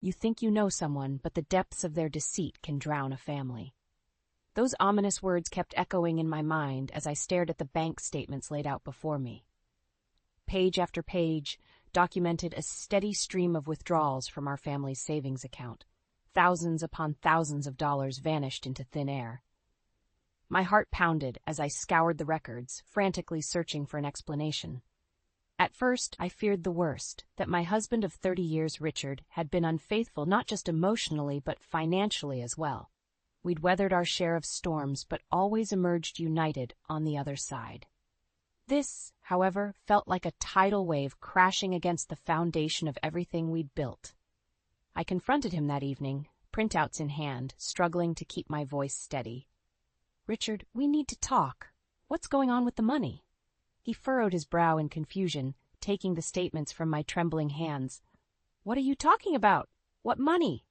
You think you know someone, but the depths of their deceit can drown a family. Those ominous words kept echoing in my mind as I stared at the bank statements laid out before me. Page after page documented a steady stream of withdrawals from our family's savings account. Thousands upon thousands of dollars vanished into thin air. My heart pounded as I scoured the records, frantically searching for an explanation. At first, I feared the worst, that my husband of 30 years, Richard, had been unfaithful not just emotionally but financially as well. We'd weathered our share of storms but always emerged united on the other side. This, however, felt like a tidal wave crashing against the foundation of everything we'd built. I confronted him that evening, printouts in hand, struggling to keep my voice steady. "Richard, we need to talk. What's going on with the money?" He furrowed his brow in confusion, taking the statements from my trembling hands. "What are you talking about? What money?"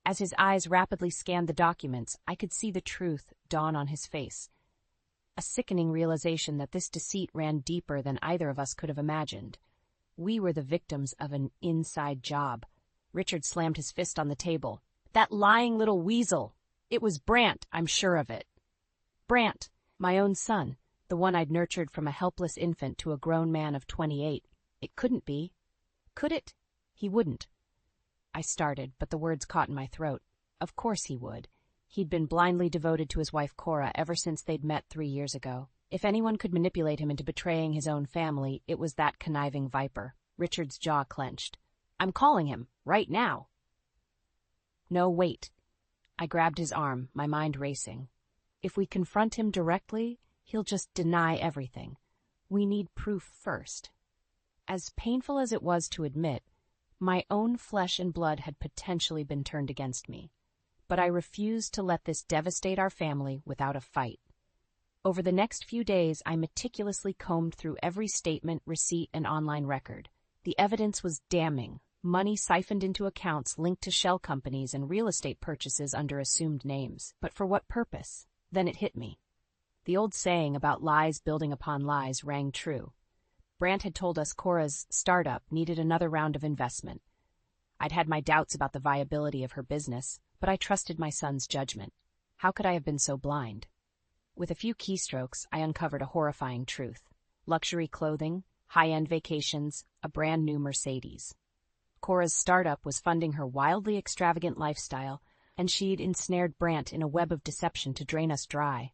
As his eyes rapidly scanned the documents, I could see the truth dawn on his face. A sickening realization that this deceit ran deeper than either of us could have imagined. We were the victims of an inside job. Richard slammed his fist on the table. "That lying little weasel! It was Brant, I'm sure of it." Brant, my own son, the one I'd nurtured from a helpless infant to a grown man of 28. It couldn't be. Could it? He wouldn't. I started, but the words caught in my throat. Of course he would. He'd been blindly devoted to his wife Cora ever since they'd met 3 years ago. If anyone could manipulate him into betraying his own family, it was that conniving viper. Richard's jaw clenched. "I'm calling him, right now." "No, wait." I grabbed his arm, my mind racing. If we confront him directly, he'll just deny everything. We need proof first. As painful as it was to admit, my own flesh and blood had potentially been turned against me. But I refused to let this devastate our family without a fight. Over the next few days, I meticulously combed through every statement, receipt, and online record. The evidence was damning. Money siphoned into accounts linked to shell companies and real estate purchases under assumed names. But for what purpose? Then it hit me. The old saying about lies building upon lies rang true. Brant had told us Cora's startup needed another round of investment. I'd had my doubts about the viability of her business, but I trusted my son's judgment. How could I have been so blind? With a few keystrokes, I uncovered a horrifying truth. Luxury clothing, high-end vacations, a brand new Mercedes. Cora's startup was funding her wildly extravagant lifestyle, and she'd ensnared Brant in a web of deception to drain us dry.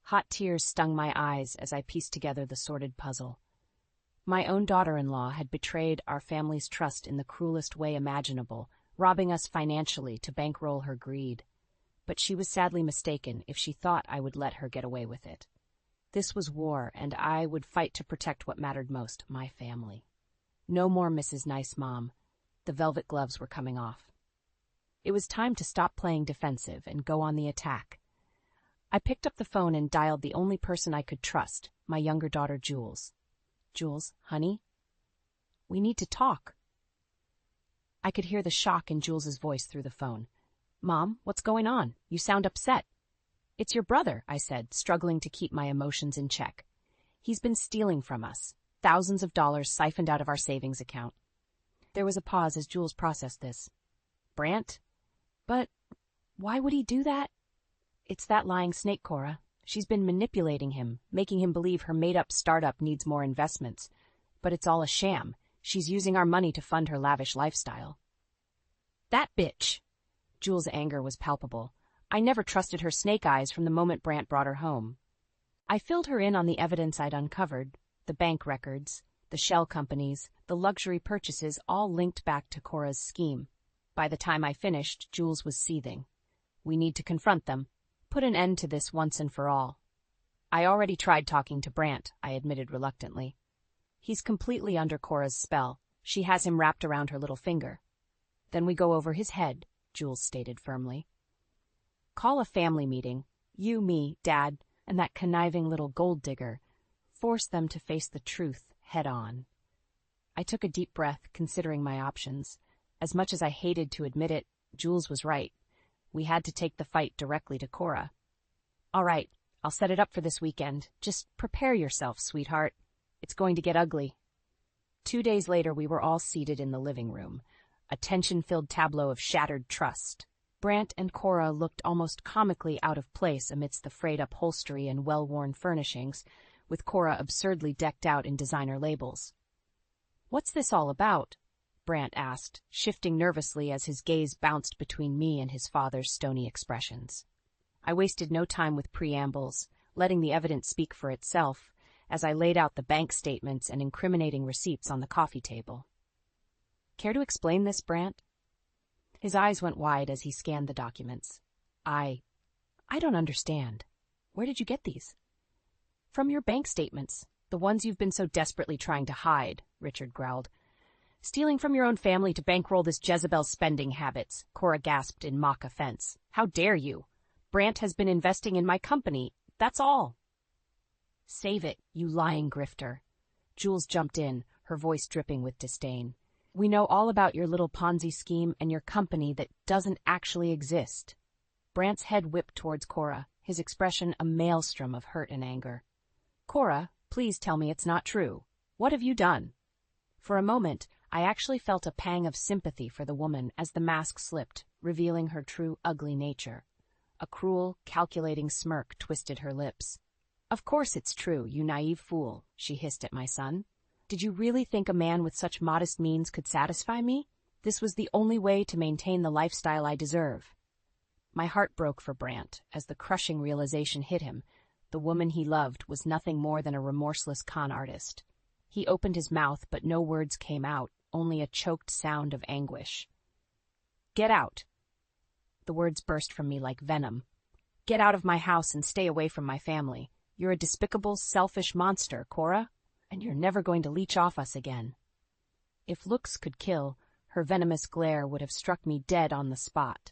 Hot tears stung my eyes as I pieced together the sordid puzzle. My own daughter-in-law had betrayed our family's trust in the cruelest way imaginable, robbing us financially to bankroll her greed. But she was sadly mistaken if she thought I would let her get away with it. This was war, and I would fight to protect what mattered most, my family. No more Mrs. Nice Mom. The velvet gloves were coming off. It was time to stop playing defensive and go on the attack. I picked up the phone and dialed the only person I could trust, my younger daughter, Jules. "Jules, honey? We need to talk." I could hear the shock in Jules's voice through the phone. "Mom, what's going on? You sound upset." "It's your brother," I said, struggling to keep my emotions in check. "He's been stealing from us. Thousands of dollars siphoned out of our savings account." There was a pause as Jules processed this. "Brant? But why would he do that?" "It's that lying snake, Cora. She's been manipulating him, making him believe her made-up startup needs more investments. But it's all a sham. She's using our money to fund her lavish lifestyle." "That bitch!" Jules' anger was palpable. I never trusted her snake eyes from the moment Brant brought her home. I filled her in on the evidence I'd uncovered, the bank records, the shell companies, the luxury purchases, all linked back to Cora's scheme. By the time I finished, Jules was seething. "We need to confront them. Put an end to this once and for all." "I already tried talking to Brant," I admitted reluctantly. "He's completely under Cora's spell. She has him wrapped around her little finger." "Then we go over his head," Jules stated firmly. "Call a family meeting. You, me, Dad, and that conniving little gold digger. Force them to face the truth head on." I took a deep breath, considering my options. As much as I hated to admit it, Jules was right. We had to take the fight directly to Cora. "All right, I'll set it up for this weekend. Just prepare yourself, sweetheart. It's going to get ugly." 2 days later, we were all seated in the living room. a tension-filled tableau of shattered trust. Brant and Cora looked almost comically out of place amidst the frayed upholstery and well-worn furnishings, with Cora absurdly decked out in designer labels. "What's this all about?" Brant asked, shifting nervously as his gaze bounced between me and his father's stony expressions. I wasted no time with preambles, letting the evidence speak for itself, as I laid out the bank statements and incriminating receipts on the coffee table. "Care to explain this, Brant?" His eyes went wide as he scanned the documents. I don't understand. Where did you get these?" "From your bank statements, the ones you've been so desperately trying to hide," Richard growled. "Stealing from your own family to bankroll this Jezebel's spending habits," Cora gasped in mock offense. "How dare you? Brant has been investing in my company, that's all." "Save it, you lying grifter." Jules jumped in, her voice dripping with disdain. "We know all about your little Ponzi scheme and your company that doesn't actually exist." Brant's head whipped towards Cora, his expression a maelstrom of hurt and anger. "Cora, please tell me it's not true. What have you done?" For a moment, I actually felt a pang of sympathy for the woman as the mask slipped, revealing her true ugly nature. A cruel, calculating smirk twisted her lips. "Of course it's true, you naive fool," she hissed at my son. "Did you really think a man with such modest means could satisfy me? This was the only way to maintain the lifestyle I deserve." My heart broke for Brant as the crushing realization hit him. The woman he loved was nothing more than a remorseless con artist. He opened his mouth, but no words came out, only a choked sound of anguish. "Get out." The words burst from me like venom. "Get out of my house and stay away from my family. You're a despicable, selfish monster, Cora, and you're never going to leech off us again." If looks could kill, her venomous glare would have struck me dead on the spot.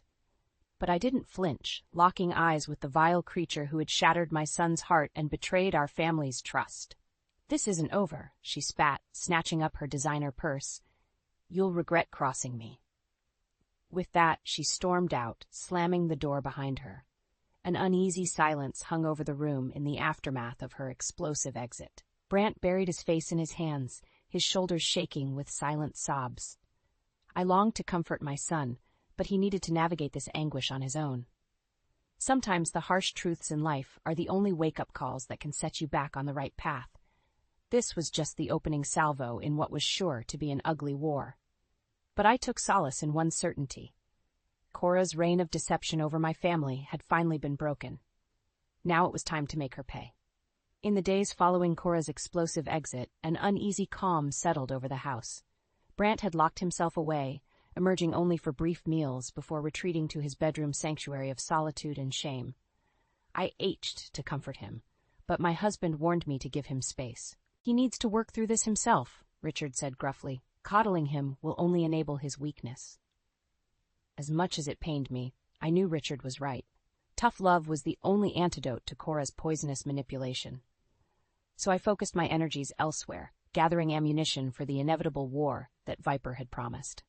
But I didn't flinch, locking eyes with the vile creature who had shattered my son's heart and betrayed our family's trust. "This isn't over," she spat, snatching up her designer purse. "You'll regret crossing me." With that, she stormed out, slamming the door behind her. An uneasy silence hung over the room in the aftermath of her explosive exit. Brant buried his face in his hands, his shoulders shaking with silent sobs. I longed to comfort my son, but he needed to navigate this anguish on his own. Sometimes the harsh truths in life are the only wake-up calls that can set you back on the right path. This was just the opening salvo in what was sure to be an ugly war. But I took solace in one certainty. Cora's reign of deception over my family had finally been broken. Now it was time to make her pay. In the days following Cora's explosive exit, an uneasy calm settled over the house. Brant had locked himself away, emerging only for brief meals before retreating to his bedroom sanctuary of solitude and shame. I ached to comfort him, but my husband warned me to give him space. "He needs to work through this himself," Richard said gruffly. "Coddling him will only enable his weakness." As much as it pained me, I knew Richard was right. Tough love was the only antidote to Cora's poisonous manipulation. So I focused my energies elsewhere, gathering ammunition for the inevitable war that Viper had promised.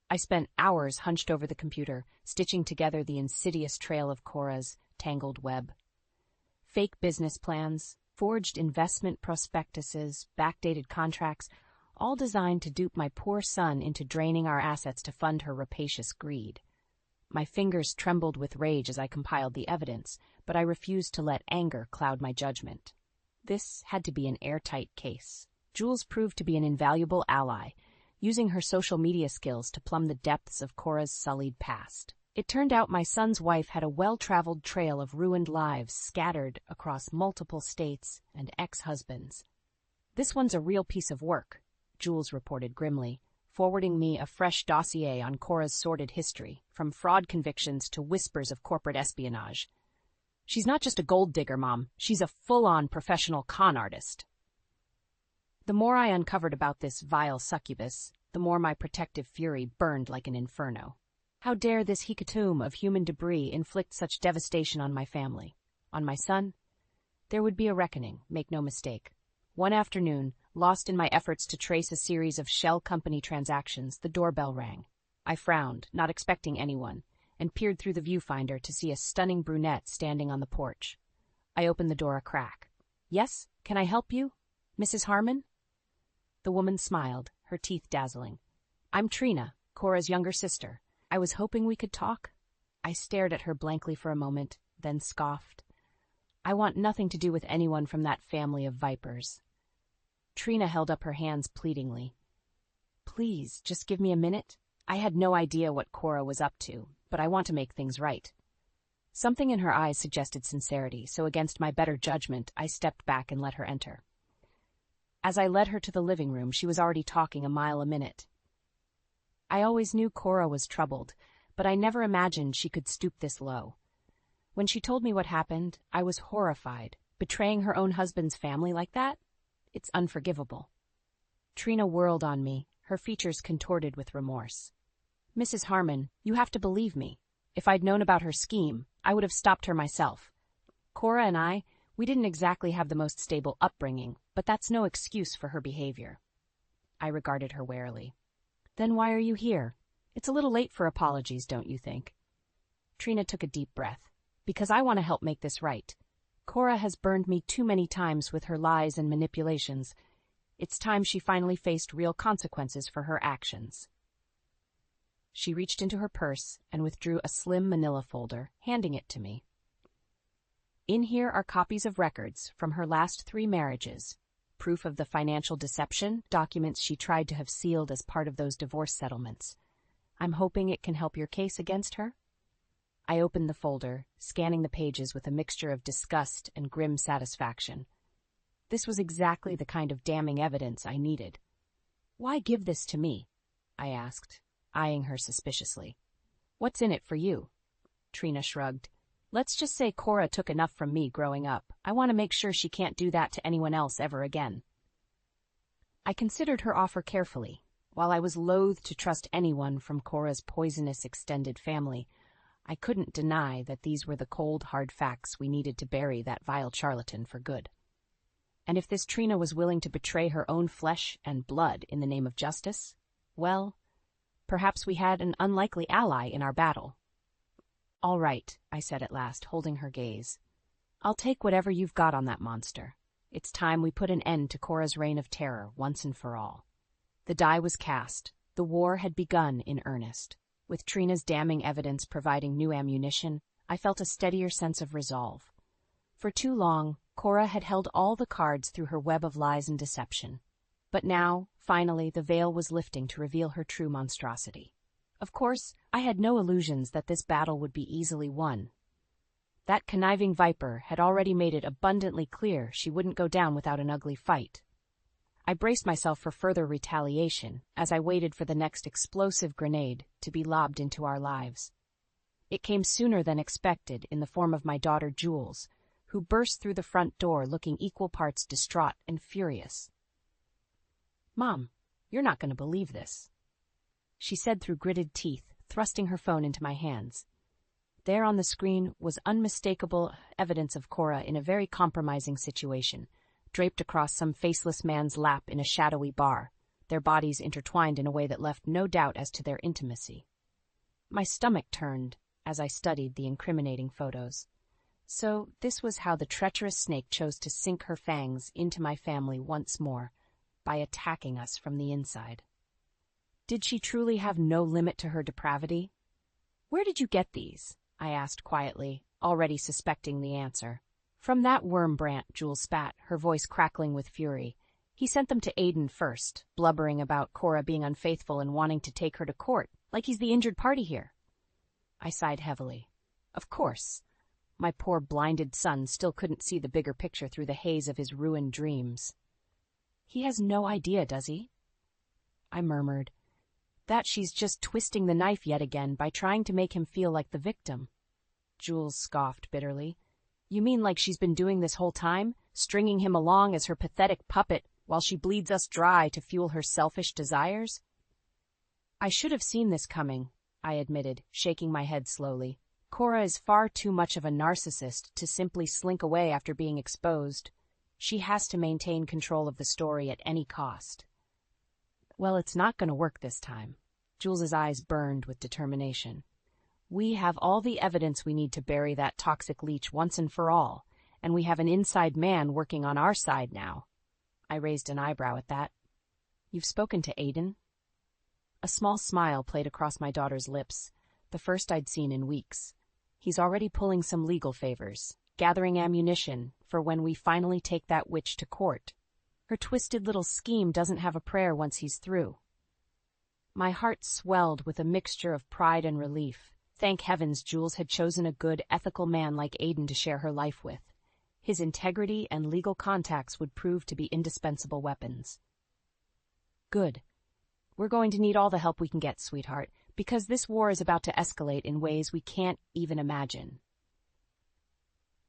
I spent hours hunched over the computer, stitching together the insidious trail of Cora's tangled web. Fake business plans, forged investment prospectuses, backdated contracts, all designed to dupe my poor son into draining our assets to fund her rapacious greed. My fingers trembled with rage as I compiled the evidence, but I refused to let anger cloud my judgment. This had to be an airtight case. Jules proved to be an invaluable ally, using her social media skills to plumb the depths of Cora's sullied past. It turned out my son's wife had a well-traveled trail of ruined lives scattered across multiple states and ex-husbands. "This one's a real piece of work," Jules reported grimly, forwarding me a fresh dossier on Cora's sordid history, from fraud convictions to whispers of corporate espionage. "She's not just a gold digger, Mom. She's a full-on professional con artist." The more I uncovered about this vile succubus, the more my protective fury burned like an inferno. How dare this hecatomb of human debris inflict such devastation on my family? On my son? There would be a reckoning, make no mistake. One afternoon, lost in my efforts to trace a series of shell company transactions, the doorbell rang. I frowned, not expecting anyone, and peered through the viewfinder to see a stunning brunette standing on the porch. I opened the door a crack. "Yes, can I help you? Mrs. Harmon?" The woman smiled, her teeth dazzling. "I'm Trina. Cora's younger sister. I was hoping we could talk. I stared at her blankly for a moment, then scoffed. I want nothing to do with anyone from that family of vipers. Trina held up her hands pleadingly. Please, just give me a minute. I had no idea what Cora was up to, but I want to make things right. Something in her eyes suggested sincerity, so against my better judgment, I stepped back and let her enter. As I led her to the living room, she was already talking a mile a minute. I always knew Cora was troubled, but I never imagined she could stoop this low. When she told me what happened, I was horrified. Betraying her own husband's family like that? It's unforgivable. Trina whirled on me, her features contorted with remorse. Mrs. Harmon, you have to believe me. If I'd known about her scheme, I would have stopped her myself. Cora and we didn't exactly have the most stable upbringing, but that's no excuse for her behavior. I regarded her warily. Then why are you here? It's a little late for apologies, don't you think? Trina took a deep breath. Because I want to help make this right. Cora has burned me too many times with her lies and manipulations. It's time she finally faced real consequences for her actions. She reached into her purse and withdrew a slim manila folder, handing it to me. In here are copies of records from her last 3 marriages, proof of the financial deception, documents she tried to have sealed as part of those divorce settlements. I'm hoping it can help your case against her. I opened the folder, scanning the pages with a mixture of disgust and grim satisfaction. This was exactly the kind of damning evidence I needed. Why give this to me? I asked, eyeing her suspiciously. What's in it for you? Trina shrugged. Let's just say Cora took enough from me growing up. I want to make sure she can't do that to anyone else ever again. I considered her offer carefully. While I was loath to trust anyone from Cora's poisonous extended family, I couldn't deny that these were the cold, hard facts we needed to bury that vile charlatan for good. And if this Trina was willing to betray her own flesh and blood in the name of justice, well, perhaps we had an unlikely ally in our battle. All right, I said at last, holding her gaze. I'll take whatever you've got on that monster. It's time we put an end to Cora's reign of terror once and for all. The die was cast. The war had begun in earnest. With Trina's damning evidence providing new ammunition, I felt a steadier sense of resolve. For too long, Cora had held all the cards through her web of lies and deception. But now, finally, the veil was lifting to reveal her true monstrosity. Of course, I had no illusions that this battle would be easily won. That conniving viper had already made it abundantly clear she wouldn't go down without an ugly fight. I braced myself for further retaliation as I waited for the next explosive grenade to be lobbed into our lives. It came sooner than expected in the form of my daughter Jules, who burst through the front door looking equal parts distraught and furious. "Mom, you're not going to believe this," she said through gritted teeth, thrusting her phone into my hands. There on the screen was unmistakable evidence of Cora in a very compromising situation, draped across some faceless man's lap in a shadowy bar, their bodies intertwined in a way that left no doubt as to their intimacy. My stomach turned as I studied the incriminating photos. So this was how the treacherous snake chose to sink her fangs into my family once more, by attacking us from the inside. Did she truly have no limit to her depravity? "Where did you get these?" I asked quietly, already suspecting the answer. "From that worm Brant," Jules spat, her voice crackling with fury. "He sent them to Aiden first, blubbering about Cora being unfaithful and wanting to take her to court, like he's the injured party here." I sighed heavily. Of course. My poor blinded son still couldn't see the bigger picture through the haze of his ruined dreams. "He has no idea, does he?" I murmured. "That she's just twisting the knife yet again by trying to make him feel like the victim." Jules scoffed bitterly. "You mean like she's been doing this whole time, stringing him along as her pathetic puppet while she bleeds us dry to fuel her selfish desires?" "I should have seen this coming," I admitted, shaking my head slowly. "Cora is far too much of a narcissist to simply slink away after being exposed. She has to maintain control of the story at any cost." "Well, it's not going to work this time." Jules's eyes burned with determination. "We have all the evidence we need to bury that toxic leech once and for all, and we have an inside man working on our side now." I raised an eyebrow at that. "You've spoken to Aiden?" A small smile played across my daughter's lips, the first I'd seen in weeks. He's already pulling some legal favors, gathering ammunition for when we finally take that witch to court. Her twisted little scheme doesn't have a prayer once he's through. My heart swelled with a mixture of pride and relief. Thank heavens Jules had chosen a good, ethical man like Aiden to share her life with. His integrity and legal contacts would prove to be indispensable weapons. Good. We're going to need all the help we can get, sweetheart, because this war is about to escalate in ways we can't even imagine.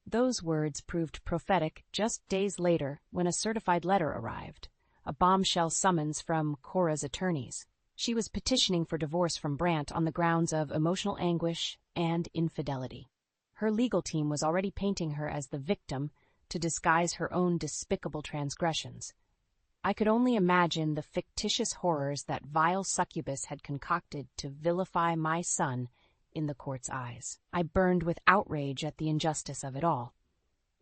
Those words proved prophetic just days later when a certified letter arrived, a bombshell summons from Cora's attorneys. She was petitioning for divorce from Brant on the grounds of emotional anguish and infidelity. Her legal team was already painting her as the victim to disguise her own despicable transgressions. I could only imagine the fictitious horrors that vile succubus had concocted to vilify my son in the court's eyes. I burned with outrage at the injustice of it all.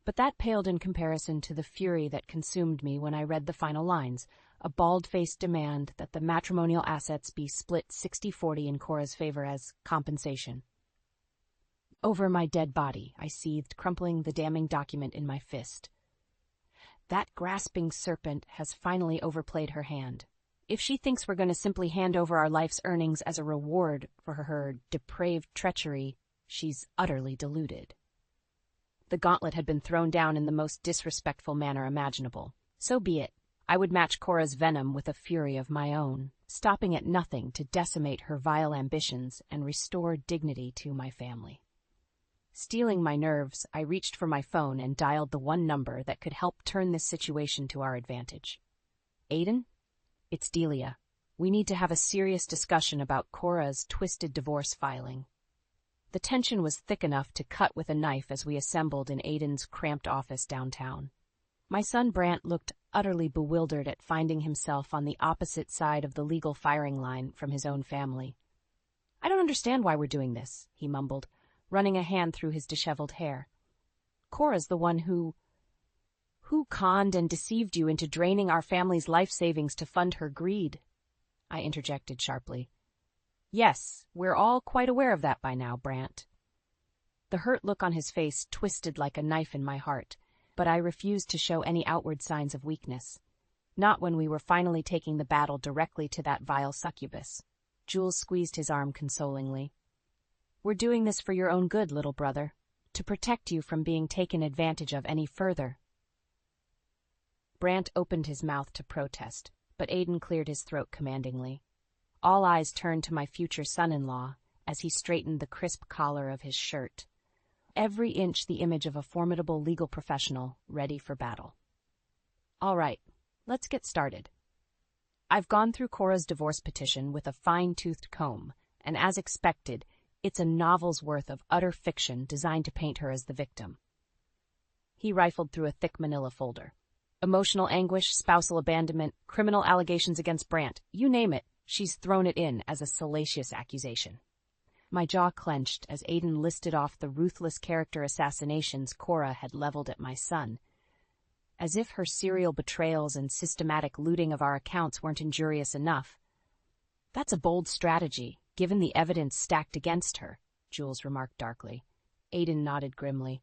But that paled in comparison to the fury that consumed me when I read the final lines, a bald-faced demand that the matrimonial assets be split 60-40 in Cora's favor as compensation. Over my dead body, I seethed, crumpling the damning document in my fist. That grasping serpent has finally overplayed her hand. If she thinks we're going to simply hand over our life's earnings as a reward for her depraved treachery, she's utterly deluded. The gauntlet had been thrown down in the most disrespectful manner imaginable. So be it. I would match Cora's venom with a fury of my own, stopping at nothing to decimate her vile ambitions and restore dignity to my family. Steeling my nerves, I reached for my phone and dialed the one number that could help turn this situation to our advantage. Aiden? It's Delia. We need to have a serious discussion about Cora's twisted divorce filing. The tension was thick enough to cut with a knife as we assembled in Aiden's cramped office downtown. My son Brant looked utterly bewildered at finding himself on the opposite side of the legal firing line from his own family. I don't understand why we're doing this, he mumbled, running a hand through his disheveled hair. Cora's the one who conned and deceived you into draining our family's life savings to fund her greed, I interjected sharply. Yes, we're all quite aware of that by now, Brant. The hurt look on his face twisted like a knife in my heart, but I refused to show any outward signs of weakness. Not when we were finally taking the battle directly to that vile succubus. Jules squeezed his arm consolingly. We're doing this for your own good, little brother, to protect you from being taken advantage of any further. Brant opened his mouth to protest, but Aiden cleared his throat commandingly. All eyes turned to my future son-in-law as he straightened the crisp collar of his shirt, every inch the image of a formidable legal professional ready for battle. All right, let's get started. I've gone through Cora's divorce petition with a fine-toothed comb, and as expected, it's a novel's worth of utter fiction designed to paint her as the victim. He rifled through a thick manila folder. Emotional anguish, spousal abandonment, criminal allegations against Brant, you name it, she's thrown it in as a salacious accusation. My jaw clenched as Aiden listed off the ruthless character assassinations Cora had leveled at my son. As if her serial betrayals and systematic looting of our accounts weren't injurious enough. That's a bold strategy, given the evidence stacked against her, Jules remarked darkly. Aiden nodded grimly.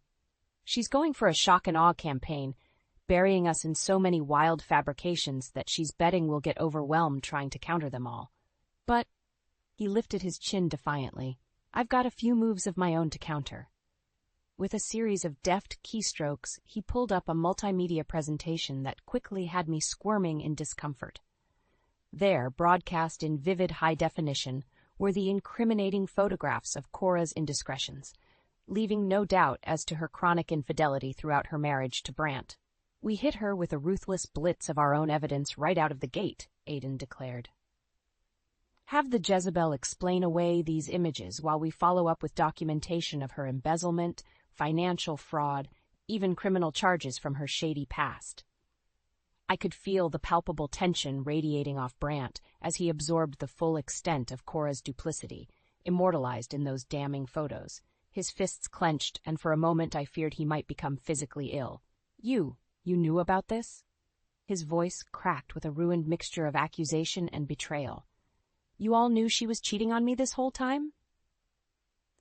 She's going for a shock-and-awe campaign, burying us in so many wild fabrications that she's betting we'll get overwhelmed trying to counter them all. But, he lifted his chin defiantly, I've got a few moves of my own to counter. With a series of deft keystrokes, he pulled up a multimedia presentation that quickly had me squirming in discomfort. There, broadcast in vivid high definition, were the incriminating photographs of Cora's indiscretions, leaving no doubt as to her chronic infidelity throughout her marriage to Brant. We hit her with a ruthless blitz of our own evidence right out of the gate, Aiden declared. Have the Jezebel explain away these images while we follow up with documentation of her embezzlement, financial fraud, even criminal charges from her shady past. I could feel the palpable tension radiating off Brant as he absorbed the full extent of Cora's duplicity, immortalized in those damning photos. His fists clenched, and for a moment I feared he might become physically ill. You knew about this? His voice cracked with a ruined mixture of accusation and betrayal. You all knew she was cheating on me this whole time?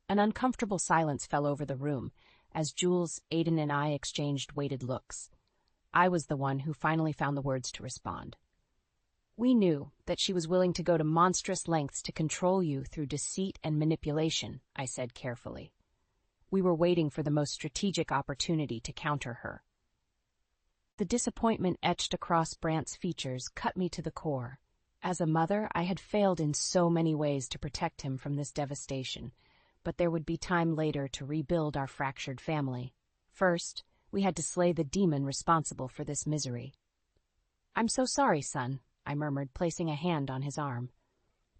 An uncomfortable silence fell over the room as Jules, Aiden, and I exchanged weighted looks. I was the one who finally found the words to respond. We knew that she was willing to go to monstrous lengths to control you through deceit and manipulation, I said carefully. We were waiting for the most strategic opportunity to counter her. The disappointment etched across Brant's features cut me to the core. As a mother, I had failed in so many ways to protect him from this devastation, but there would be time later to rebuild our fractured family. First, we had to slay the demon responsible for this misery. "I'm so sorry, son," I murmured, placing a hand on his arm.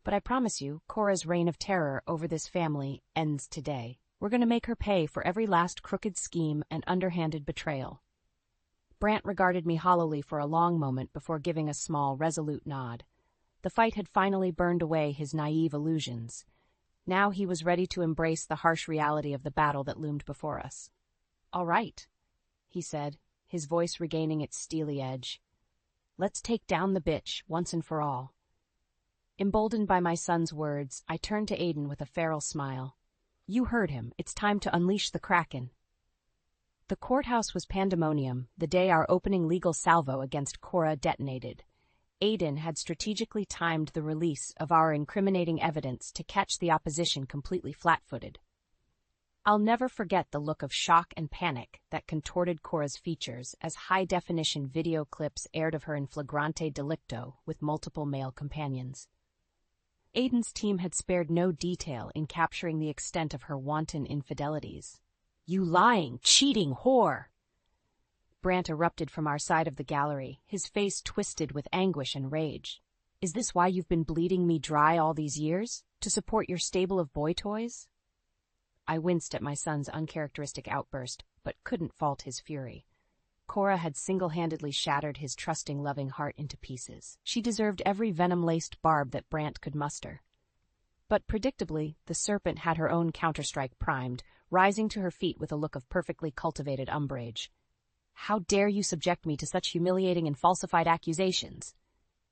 "But I promise you, Cora's reign of terror over this family ends today. We're going to make her pay for every last crooked scheme and underhanded betrayal." Brant regarded me hollowly for a long moment before giving a small, resolute nod. The fight had finally burned away his naive illusions. Now he was ready to embrace the harsh reality of the battle that loomed before us. "All right," he said, his voice regaining its steely edge. "Let's take down the bitch, once and for all." Emboldened by my son's words, I turned to Aiden with a feral smile. "You heard him. It's time to unleash the Kraken." The courthouse was pandemonium the day our opening legal salvo against Cora detonated. Aiden had strategically timed the release of our incriminating evidence to catch the opposition completely flat-footed. I'll never forget the look of shock and panic that contorted Cora's features as high-definition video clips aired of her in flagrante delicto with multiple male companions. Aiden's team had spared no detail in capturing the extent of her wanton infidelities. "You lying, cheating whore!" Brant erupted from our side of the gallery, his face twisted with anguish and rage. "Is this why you've been bleeding me dry all these years? To support your stable of boy toys?" I winced at my son's uncharacteristic outburst, but couldn't fault his fury. Cora had single-handedly shattered his trusting, loving heart into pieces. She deserved every venom-laced barb that Brant could muster. But predictably, the serpent had her own counterstrike primed, rising to her feet with a look of perfectly cultivated umbrage. "How dare you subject me to such humiliating and falsified accusations?"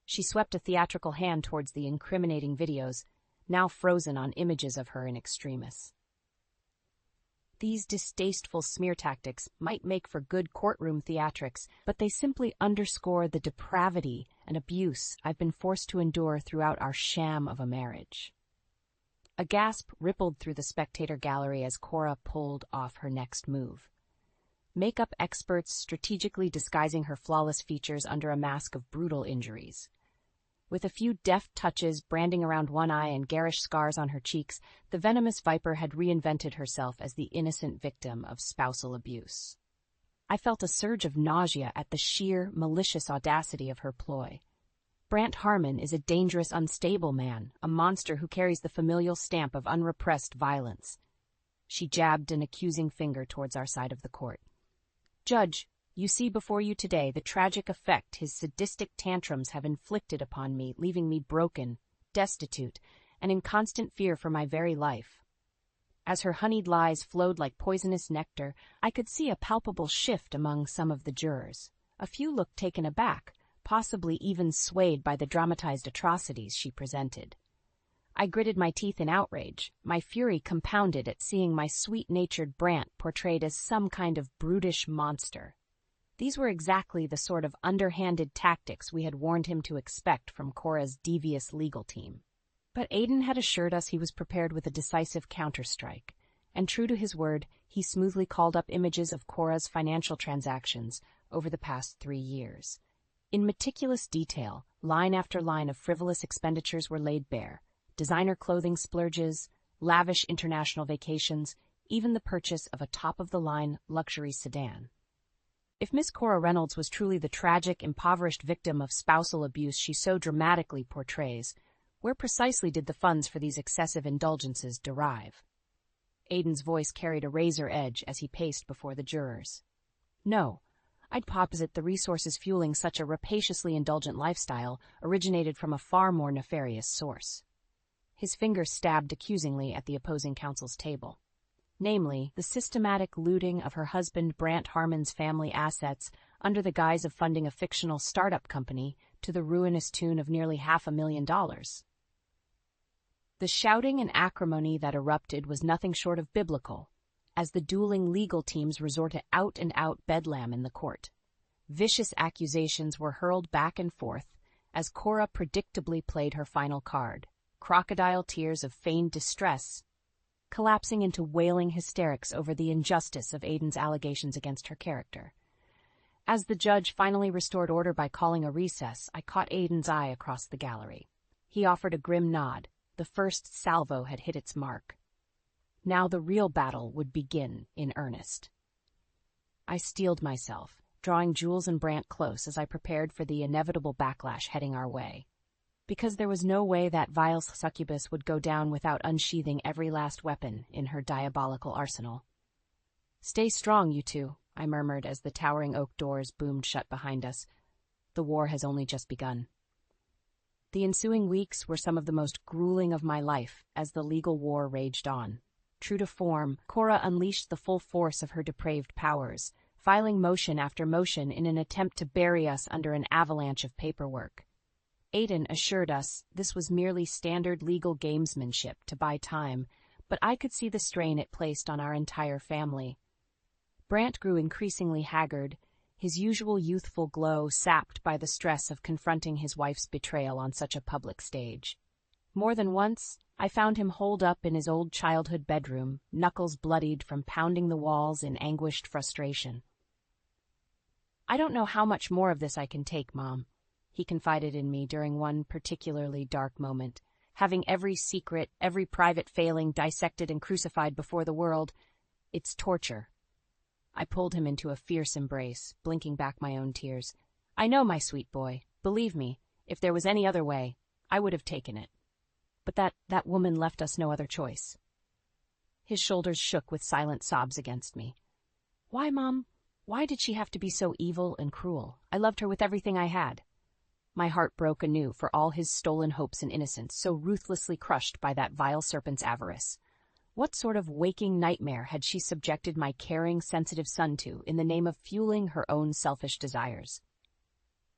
She swept a theatrical hand towards the incriminating videos, now frozen on images of her in extremis. These distasteful smear tactics might make for good courtroom theatrics, but they simply underscore the depravity and abuse I've been forced to endure throughout our sham of a marriage. A gasp rippled through the spectator gallery as Cora pulled off her next move. Makeup experts strategically disguising her flawless features under a mask of brutal injuries. With a few deft touches branding around one eye and garish scars on her cheeks, the venomous viper had reinvented herself as the innocent victim of spousal abuse. I felt a surge of nausea at the sheer, malicious audacity of her ploy. Brant Harmon is a dangerous, unstable man, a monster who carries the familial stamp of unrepressed violence. She jabbed an accusing finger towards our side of the court. "Judge, you see before you today the tragic effect his sadistic tantrums have inflicted upon me, leaving me broken, destitute, and in constant fear for my very life." As her honeyed lies flowed like poisonous nectar, I could see a palpable shift among some of the jurors. A few looked taken aback, possibly even swayed by the dramatized atrocities she presented. I gritted my teeth in outrage, my fury compounded at seeing my sweet-natured Brant portrayed as some kind of brutish monster. These were exactly the sort of underhanded tactics we had warned him to expect from Cora's devious legal team. But Aiden had assured us he was prepared with a decisive counterstrike, and true to his word, he smoothly called up images of Cora's financial transactions over the past 3 years. In meticulous detail, line after line of frivolous expenditures were laid bare: designer clothing splurges, lavish international vacations, even the purchase of a top-of-the-line luxury sedan. If Miss Cora Reynolds was truly the tragic, impoverished victim of spousal abuse she so dramatically portrays, where precisely did the funds for these excessive indulgences derive? Aiden's voice carried a razor edge as he paced before the jurors. "No, I'd posit the resources fueling such a rapaciously indulgent lifestyle originated from a far more nefarious source." His finger stabbed accusingly at the opposing counsel's table. Namely, the systematic looting of her husband Brant Harmon's family assets under the guise of funding a fictional startup company to the ruinous tune of nearly $500,000. The shouting and acrimony that erupted was nothing short of biblical, as the dueling legal teams resorted to out-and-out bedlam in the court. Vicious accusations were hurled back and forth, as Cora predictably played her final card, crocodile tears of feigned distress, collapsing into wailing hysterics over the injustice of Aiden's allegations against her character. As the judge finally restored order by calling a recess, I caught Aiden's eye across the gallery. He offered a grim nod. The first salvo had hit its mark. Now the real battle would begin in earnest. I steeled myself, drawing Jules and Brant close as I prepared for the inevitable backlash heading our way. Because there was no way that vile succubus would go down without unsheathing every last weapon in her diabolical arsenal. "Stay strong, you two," I murmured as the towering oak doors boomed shut behind us. "The war has only just begun." The ensuing weeks were some of the most grueling of my life as the legal war raged on. True to form, Cora unleashed the full force of her depraved powers, filing motion after motion in an attempt to bury us under an avalanche of paperwork. Aiden assured us this was merely standard legal gamesmanship to buy time, but I could see the strain it placed on our entire family. Brant grew increasingly haggard, his usual youthful glow sapped by the stress of confronting his wife's betrayal on such a public stage. More than once, I found him holed up in his old childhood bedroom, knuckles bloodied from pounding the walls in anguished frustration. "I don't know how much more of this I can take, Mom," he confided in me during one particularly dark moment. "Having every secret, every private failing dissected and crucified before the world, it's torture." I pulled him into a fierce embrace, blinking back my own tears. "I know, my sweet boy. Believe me, if there was any other way, I would have taken it. But that woman left us no other choice." His shoulders shook with silent sobs against me. "Why, Mom? Why did she have to be so evil and cruel? I loved her with everything I had." My heart broke anew for all his stolen hopes and innocence, so ruthlessly crushed by that vile serpent's avarice. What sort of waking nightmare had she subjected my caring, sensitive son to in the name of fueling her own selfish desires?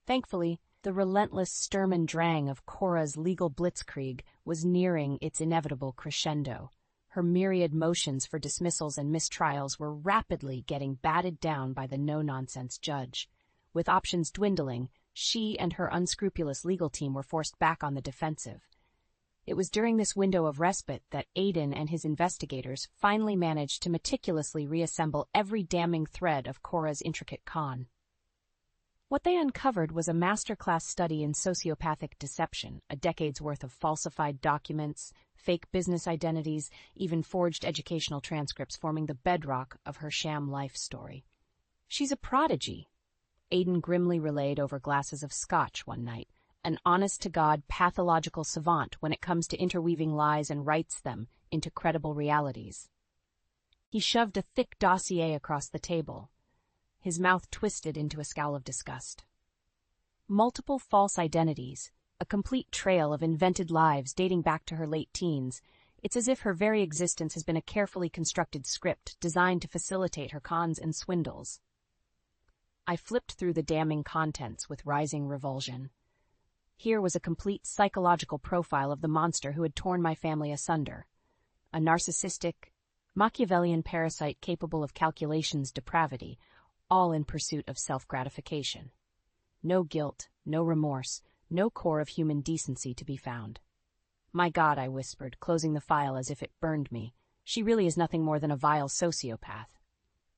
Thankfully, the relentless Sturm und Drang of Cora's legal blitzkrieg was nearing its inevitable crescendo. Her myriad motions for dismissals and mistrials were rapidly getting batted down by the no-nonsense judge. With options dwindling, she and her unscrupulous legal team were forced back on the defensive. It was during this window of respite that Aiden and his investigators finally managed to meticulously reassemble every damning thread of Cora's intricate con. What they uncovered was a masterclass study in sociopathic deception, a decade's worth of falsified documents, fake business identities, even forged educational transcripts forming the bedrock of her sham life story. "She's a prodigy," Aiden grimly relayed over glasses of scotch one night, "an honest-to-God pathological savant when it comes to interweaving lies and writes them into credible realities." He shoved a thick dossier across the table, his mouth twisted into a scowl of disgust. "Multiple false identities, a complete trail of invented lives dating back to her late teens. It's as if her very existence has been a carefully constructed script designed to facilitate her cons and swindles." I flipped through the damning contents with rising revulsion. Here was a complete psychological profile of the monster who had torn my family asunder. A narcissistic, Machiavellian parasite capable of calculations depravity, all in pursuit of self-gratification. No guilt, no remorse, no core of human decency to be found. "My God," I whispered, closing the file as if it burned me. "She really is nothing more than a vile sociopath."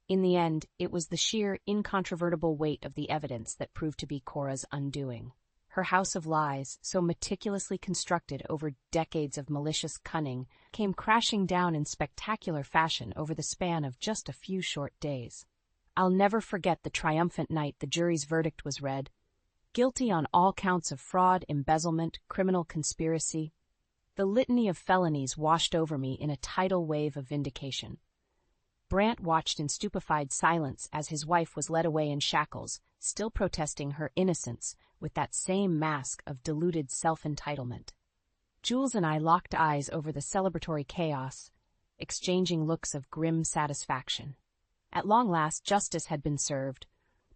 In the end, it was the sheer, incontrovertible weight of the evidence that proved to be Cora's undoing. Her house of lies, so meticulously constructed over decades of malicious cunning, came crashing down in spectacular fashion over the span of just a few short days. I'll never forget the triumphant night the jury's verdict was read. Guilty on all counts of fraud, embezzlement, criminal conspiracy. The litany of felonies washed over me in a tidal wave of vindication. Brant watched in stupefied silence as his wife was led away in shackles, still protesting her innocence with that same mask of deluded self-entitlement. Jules and I locked eyes over the celebratory chaos, exchanging looks of grim satisfaction. At long last, justice had been served,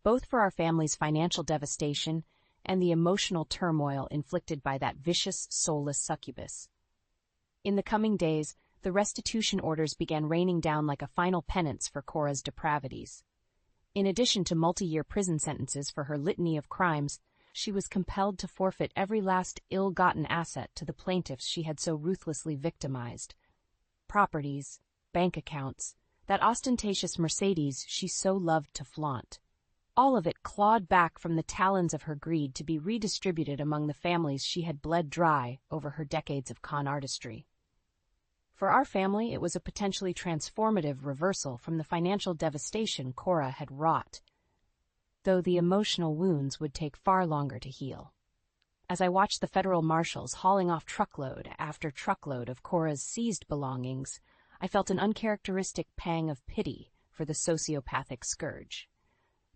both for our family's financial devastation and the emotional turmoil inflicted by that vicious, soulless succubus. In the coming days, the restitution orders began raining down like a final penance for Cora's depravities. In addition to multi-year prison sentences for her litany of crimes, she was compelled to forfeit every last ill-gotten asset to the plaintiffs she had so ruthlessly victimized. Properties, bank accounts, that ostentatious Mercedes she so loved to flaunt. All of it clawed back from the talons of her greed to be redistributed among the families she had bled dry over her decades of con artistry. For our family, it was a potentially transformative reversal from the financial devastation Cora had wrought, though the emotional wounds would take far longer to heal. As I watched the federal marshals hauling off truckload after truckload of Cora's seized belongings, I felt an uncharacteristic pang of pity for the sociopathic scourge.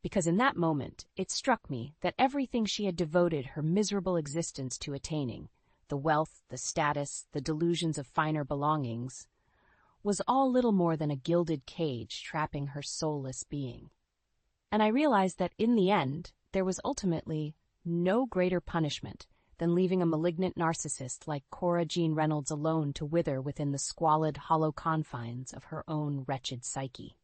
Because in that moment, it struck me that everything she had devoted her miserable existence to attaining, the wealth, the status, the delusions of finer belongings, was all little more than a gilded cage trapping her soulless being. And I realized that in the end, there was ultimately no greater punishment than leaving a malignant narcissist like Cora Jean Reynolds alone to wither within the squalid, hollow confines of her own wretched psyche.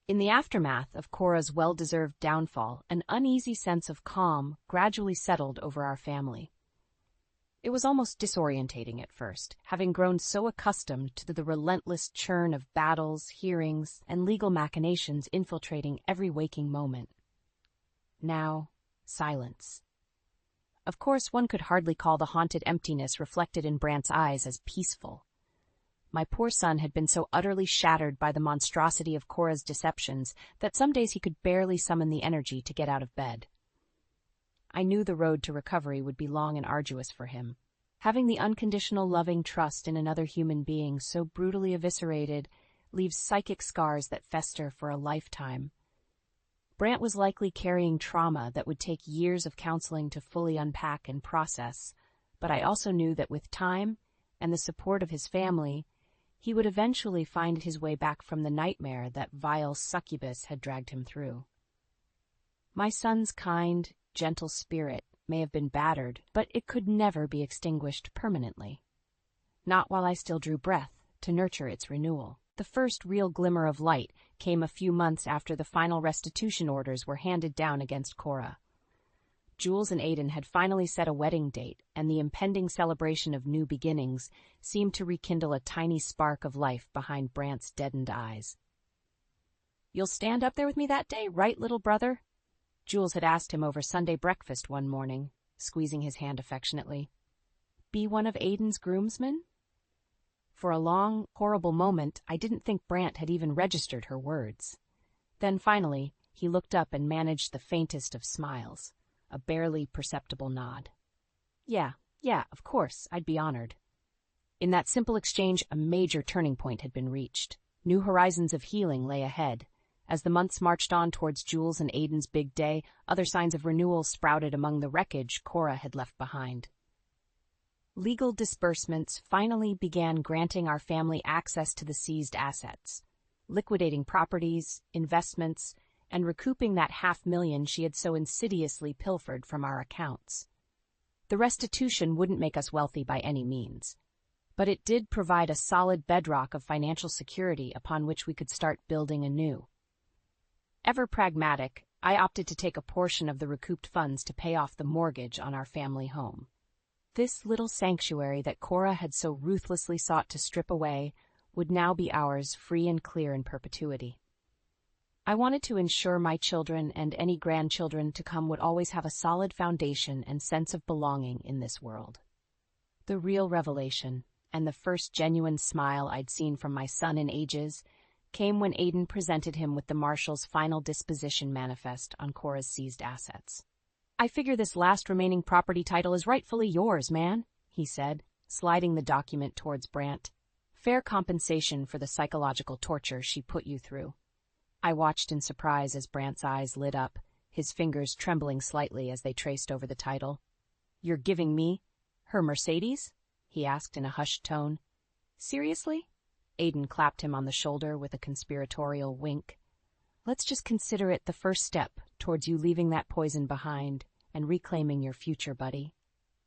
In the aftermath of Cora's well-deserved downfall, an uneasy sense of calm gradually settled over our family. It was almost disorientating at first, having grown so accustomed to the relentless churn of battles, hearings, and legal machinations infiltrating every waking moment. Now, silence. Of course, one could hardly call the haunted emptiness reflected in Brant's eyes as peaceful. My poor son had been so utterly shattered by the monstrosity of Cora's deceptions that some days he could barely summon the energy to get out of bed. I knew the road to recovery would be long and arduous for him. Having the unconditional loving trust in another human being so brutally eviscerated leaves psychic scars that fester for a lifetime. Brant was likely carrying trauma that would take years of counseling to fully unpack and process, but I also knew that with time and the support of his family, he would eventually find his way back from the nightmare that vile succubus had dragged him through. My son's kind, gentle spirit may have been battered, but it could never be extinguished permanently. Not while I still drew breath to nurture its renewal. The first real glimmer of light came a few months after the final restitution orders were handed down against Cora. Jules and Aiden had finally set a wedding date, and the impending celebration of new beginnings seemed to rekindle a tiny spark of life behind Brant's deadened eyes. "You'll stand up there with me that day, right, little brother?" Jules had asked him over Sunday breakfast one morning, squeezing his hand affectionately. "Be one of Aiden's groomsmen?" For a long, horrible moment, I didn't think Brant had even registered her words. Then finally, he looked up and managed the faintest of smiles, a barely perceptible nod. Yeah, of course, I'd be honored." In that simple exchange, a major turning point had been reached. New horizons of healing lay ahead. As the months marched on towards Jules and Aiden's big day, other signs of renewal sprouted among the wreckage Cora had left behind. Legal disbursements finally began granting our family access to the seized assets, liquidating properties, investments, and recouping that $500,000 she had so insidiously pilfered from our accounts. The restitution wouldn't make us wealthy by any means, but it did provide a solid bedrock of financial security upon which we could start building anew. Ever pragmatic, I opted to take a portion of the recouped funds to pay off the mortgage on our family home. This little sanctuary that Cora had so ruthlessly sought to strip away would now be ours free and clear in perpetuity. I wanted to ensure my children and any grandchildren to come would always have a solid foundation and sense of belonging in this world. The real revelation, and the first genuine smile I'd seen from my son in ages, came when Aiden presented him with the marshal's final disposition manifest on Cora's seized assets. "I figure this last remaining property title is rightfully yours, man," he said, sliding the document towards Brant. "Fair compensation for the psychological torture she put you through." I watched in surprise as Brant's eyes lit up, his fingers trembling slightly as they traced over the title. "You're giving me her Mercedes?" he asked in a hushed tone. "Seriously?" Aiden clapped him on the shoulder with a conspiratorial wink. "Let's just consider it the first step towards you leaving that poison behind and reclaiming your future, buddy."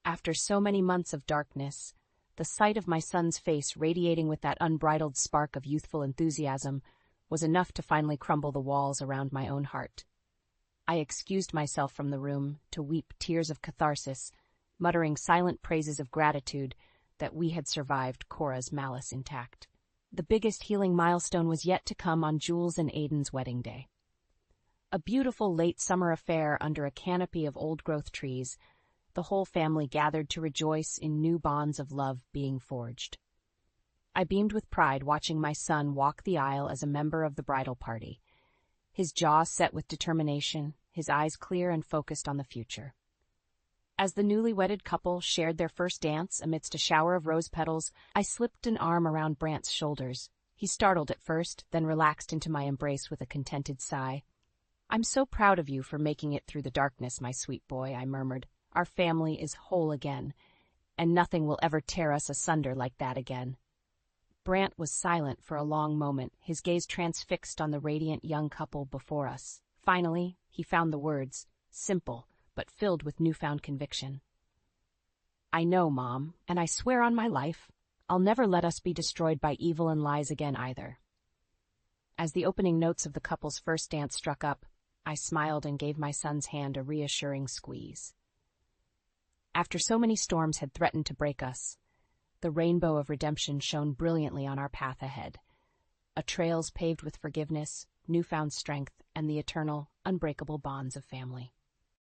After so many months of darkness, The sight of my son's face radiating with that unbridled spark of youthful enthusiasm was enough to finally crumble the walls around my own heart. I excused myself from the room to weep tears of catharsis, muttering silent praises of gratitude that we had survived Cora's malice intact. The biggest healing milestone was yet to come on Jules and Aiden's wedding day. A beautiful late summer affair under a canopy of old-growth trees, the whole family gathered to rejoice in new bonds of love being forged. I beamed with pride watching my son walk the aisle as a member of the bridal party, his jaw set with determination, his eyes clear and focused on the future. As the newly wedded couple shared their first dance amidst a shower of rose petals, I slipped an arm around Brant's shoulders. He startled at first, then relaxed into my embrace with a contented sigh. "I'm so proud of you for making it through the darkness, my sweet boy," I murmured. "Our family is whole again, and nothing will ever tear us asunder like that again." Brant was silent for a long moment, his gaze transfixed on the radiant young couple before us. Finally, he found the words, simple, but filled with newfound conviction. "I know, Mom, and I swear on my life, I'll never let us be destroyed by evil and lies again either." As the opening notes of the couple's first dance struck up, I smiled and gave my son's hand a reassuring squeeze. After so many storms had threatened to break us, the rainbow of redemption shone brilliantly on our path ahead, a trails paved with forgiveness, newfound strength, and the eternal, unbreakable bonds of family.